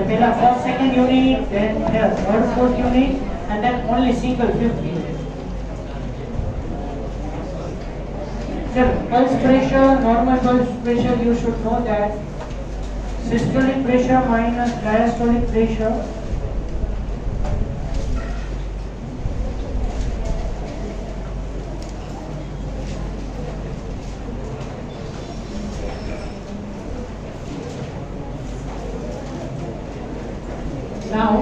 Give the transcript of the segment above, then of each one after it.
The pehla first, second unit, then third, fourth unit, and then only single fifth unit. Sir, pulse pressure, normal pulse pressure, you should know that systolic pressure minus diastolic pressure now.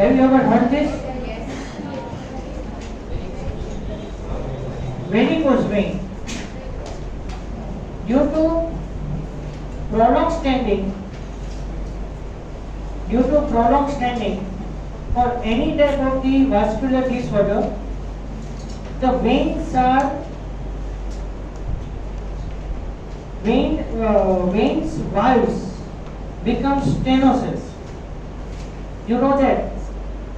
Have you ever heard this? Varicose vein. Due to prolonged standing or any type of the vascular disorder, the veins valves become stenosis. You know that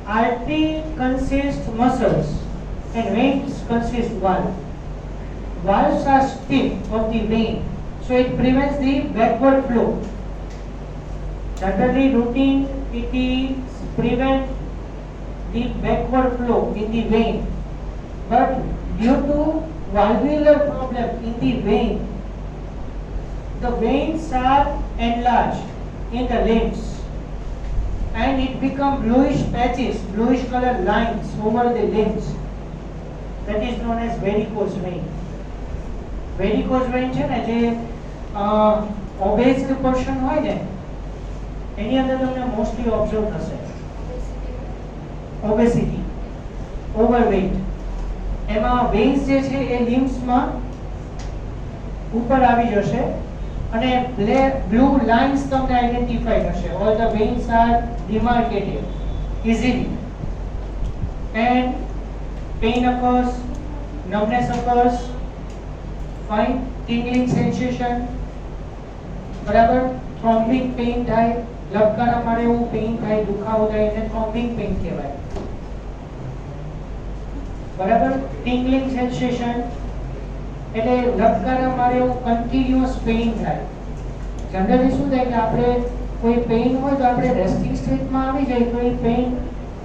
artery consists muscles and veins consist valve. Valves are stiff of the vein, so it prevents the backward flow. Generally routine it is prevent the backward flow in the vein, but due to valvular problem in the vein, the veins are enlarged in the limbs and it become bluish patches, bluish color lines over the limbs. That is known as varicose vein. Varicose vein છે ને જે obese person હોય ને એની અંદર તમને mostly observe થશે obesity, overweight. એમાં veins જે છે એ limbs માં ઉપર આવી જશે અને blue lines તમને identify થશે. All the veins are demarcated easily and pain occurs, numbness occurs, fine, tingling sensation, બરાબર, thrombing pain થાય, લબકારા મારે એવું પેઇન થાય, દુખાવો થાય, એને thrombing pain કહેવાય. બરાબર, tingling sensation એટલે લબકારા મારે એવું કન્ટિન્યુઅસ પેઇન થાય. જનરલી શું થાય કે આપણે કોઈ પેઇન હોય તો આપણે રેસ્ટિંગ સ્ટેટમાં આવી જાય તો એ પેઇન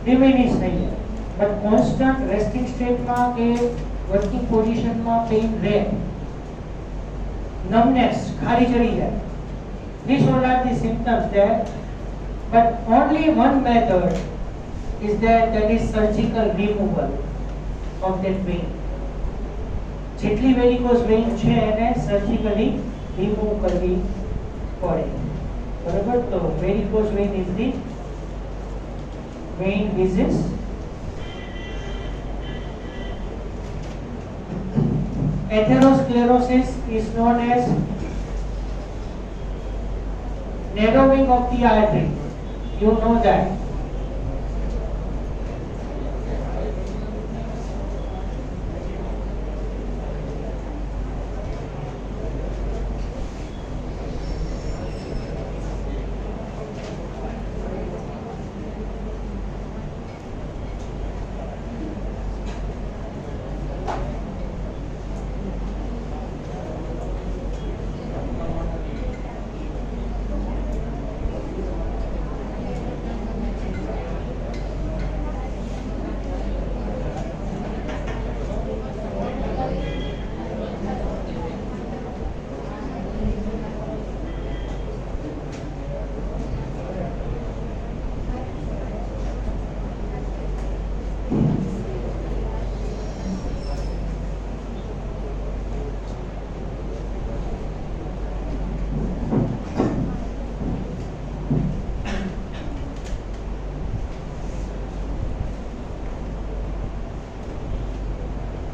ડિમિનિશ થઈ જાય, બટ કોન્સ્ટન્ટ રેસ્ટિંગ સ્ટેટમાં કે વર્કિંગ પોઝિશનમાં પેઇન રહે. numbness, ખારી ચડી જાય. These all are the symptoms there, but only one method is there, that is surgical removal of that vein. જેટલી વેરિકોઝ વેઇન છે એને સર્જિકલી રિમૂવ કરવી પડે. બરાબર, તો varicose vein is the vein disease. Atherosclerosis is known as narrowing of the artery. You know that.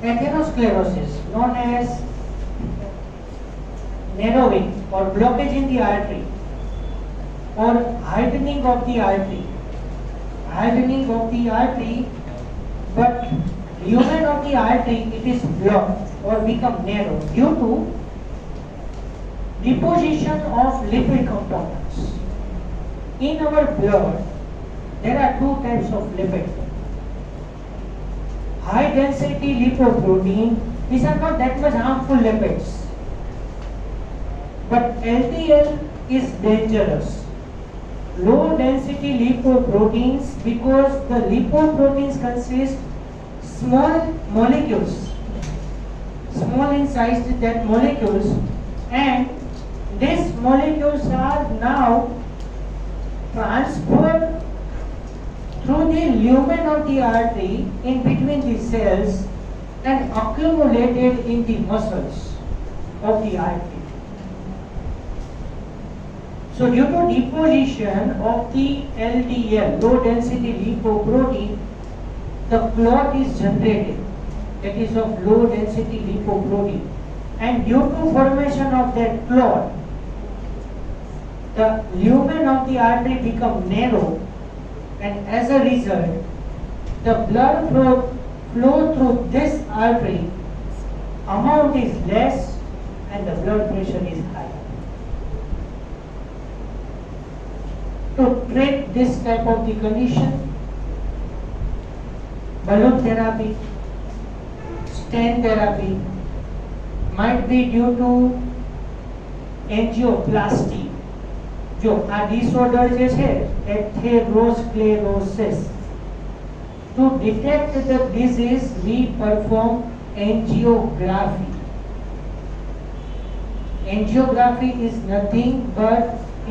Atherosclerosis, known as narrowing or blockage in the artery. or hardening of the artery. Hardening of the artery, but lumen of the artery, it is blocked or become narrow due to deposition of lipid components. In our blood, there are two types of lipid. High density lipoprotein, these are not that much harmful lipids. But LDL is dangerous. Low density lipoproteins, because the lipoproteins consist small molecules, small in size that molecules, and these molecules are now transferred through the lumen of the artery in between the cells and accumulated in the muscles of the artery. So due to deposition of the LDL, low density lipoprotein, the clot is generated, that is of low density lipoprotein, and due to formation of that clot, the lumen of the artery become narrow, and as a result, the blood flow through this artery amount is less and the blood pressure is high. To treat this type of the condition, balloon therapy, stent therapy might be due to angioplasty. जो આ disorder જે છે atherosclerosis, to detect the disease we perform angiography. Angiography is nothing but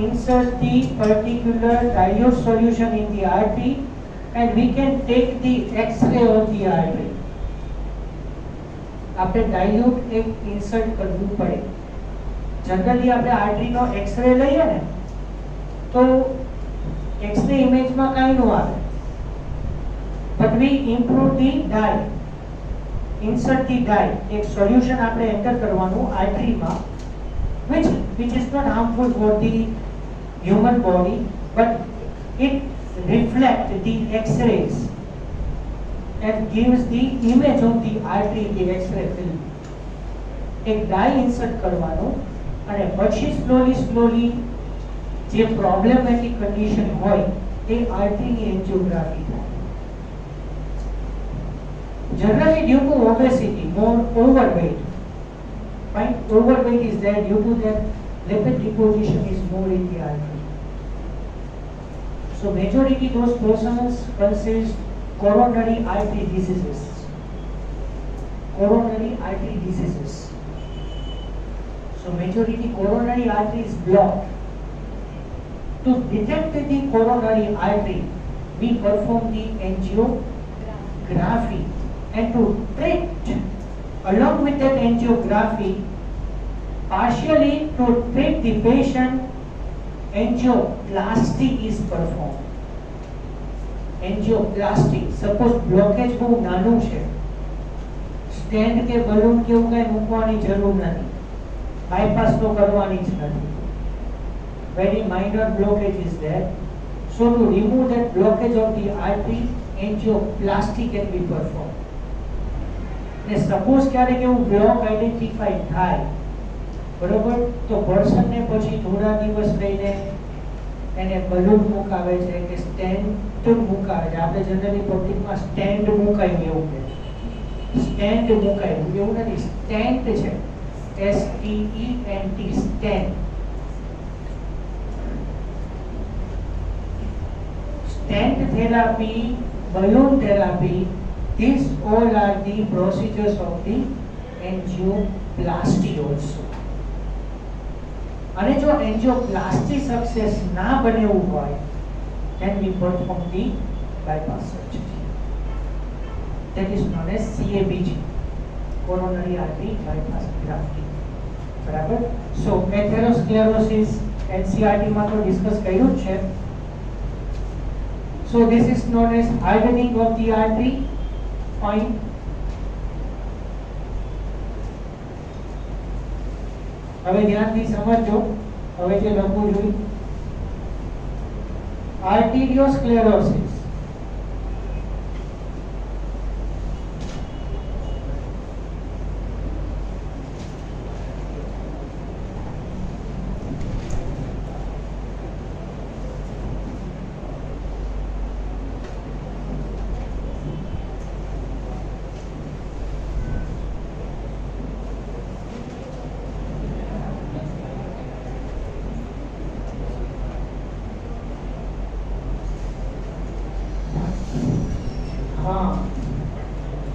insert the particular dilute solution in the artery and we can take the x-ray of the artery. આપણે dilute એક insert કરવું પડે. Generally આપણે artery નો x-ray લઈએ ને તો x-ray image માં કાઈ ન આવે. But we improve the dye. Insert the dye. એક solution આપણે enter કરવાનું આર્ટરી માં, which is not harmful for the human body, but it reflects the X-rays and gives the image of the artery in the X-ray film. એક dye insert કરવાનો અને પછી slowly જે problematic condition હોય તે artery ની angiography થાય. Generally due to obesity, more overweight. Fine, overweight is there due to that lipid deposition is more in the artery. So majority those persons consist coronary artery diseases. Coronary artery diseases. So majority coronary artery is blocked. To detect the coronary artery, we perform the angiography, and to treat along with that angiography, partially to treat the patient, angioplasty is performed. Angioplasty, suppose blockage બહુ નાનું છે, stand કે balloon કે એવું કઈ મૂકવાની જરૂર નથી, બાયપાસ તો કરવાની જ નથી. Very minor blockage is there. So to remove that blockage of the artery, angioplasty can be performed. ને સપોઝ ક્યારેક એવું બ્લોક આઈડેન્ટિફાઈ થાય, બરોબર, તો પર્સન ને પછી થોડા દિવસ રહીને એને બલૂન મુકાવે છે કે સ્ટેન્ટ મુકાવે છે. આપણે જનરલી પબ્લિકમાં સ્ટેન્ડ મુકાયું એવું કહે છે. સ્ટેન્ટ મુકાયું એવું નથી, સ્ટેન્ટ છે, STENT, stent. Stent therapy, balloon therapy, these all are the procedures of the angioplasty also. અને જો angioplasty success ના બન્યું હોય, then we perform the bypass surgery. That is known as CABG, coronary artery bypass grafting. બરાબર. So atherosclerosis NCERT માં તો discuss કર્યું જ છે. So this is known as hardening of the artery. Fine. હવે ધ્યાનથી સમજો. હવે જે લખવું જોઈએ, arteriosclerosis.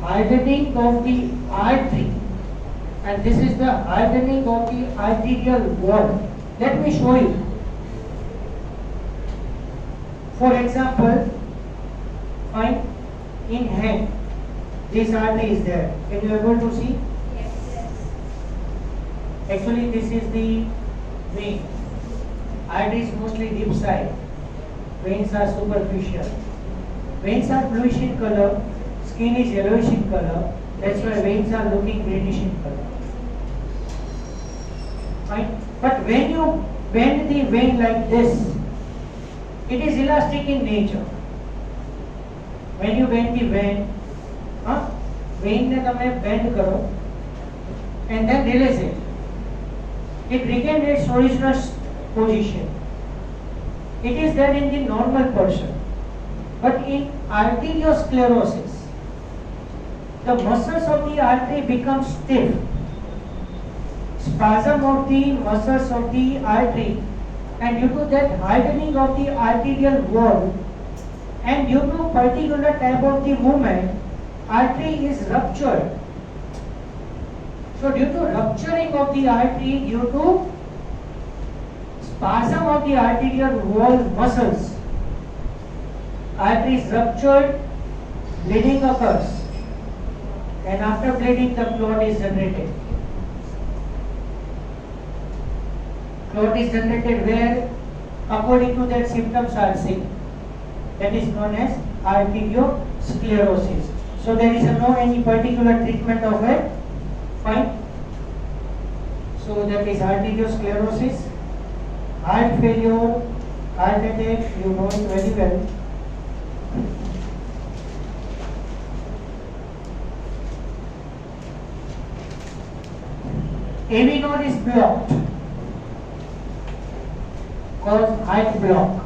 Hardening of the artery, and this is the hardening of the arterial wall. Let me show you. For example, find in hand, this artery is there. Can you able to see? Yes. Actually, this is the vein. Artery is mostly deep side. Veins are superficial. Veins are bluish in color. Skin is yellowish in color. That's why veins are looking greenish in color. Fine. But when you bend the vein like this, it is elastic in nature. When you bend the vein, vein ne તમે bend करो and then release it. It regains its original position. It is there in the normal person. But in arteriosclerosis, the muscles of the artery become stiff. Spasm of the muscles of the artery, and due to that hardening of the arterial wall, and due to particular type of the movement, artery is ruptured. So due to rupturing of the artery, due to spasm of the arterial wall muscles, artery is ruptured, bleeding occurs. And after bleeding, the clot is generated. Clot is generated where, according to that symptoms are seen. That is known as arteriosclerosis. So there is no any particular treatment of it. Fine. So that is arteriosclerosis. Heart failure, heart attack, you know it very well. AV node is blocked, called heart block.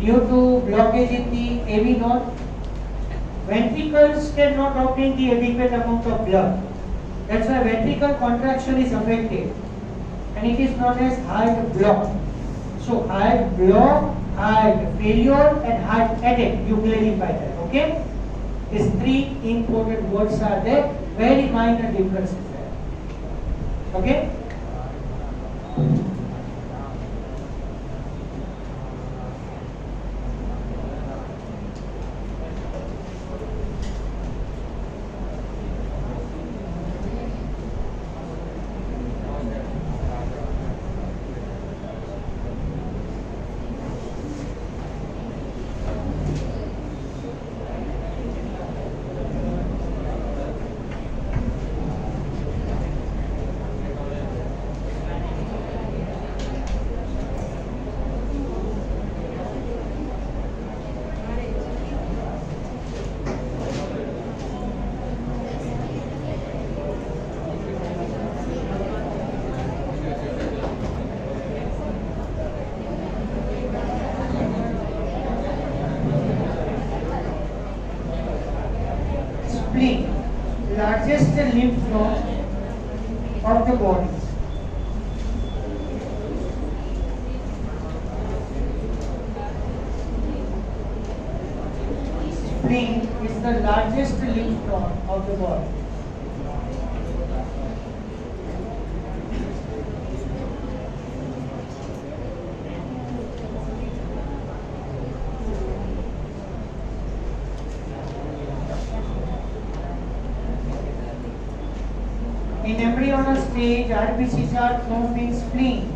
Due to blockage in the AV node, ventricles cannot obtain the adequate amount of blood. That's why ventricle contraction is affected, and it is known as heart block. So heart block, heart failure, and heart attack. You clarify that, okay? These three important words are there. Very minor differences there. Okay? Spleen, largest lymph node of the body. Spleen is the largest lymph node of the body. In embryonal stage, RBCs are formed in spleen.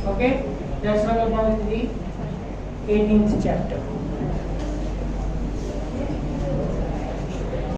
Okay, that's all about the 18th chapter.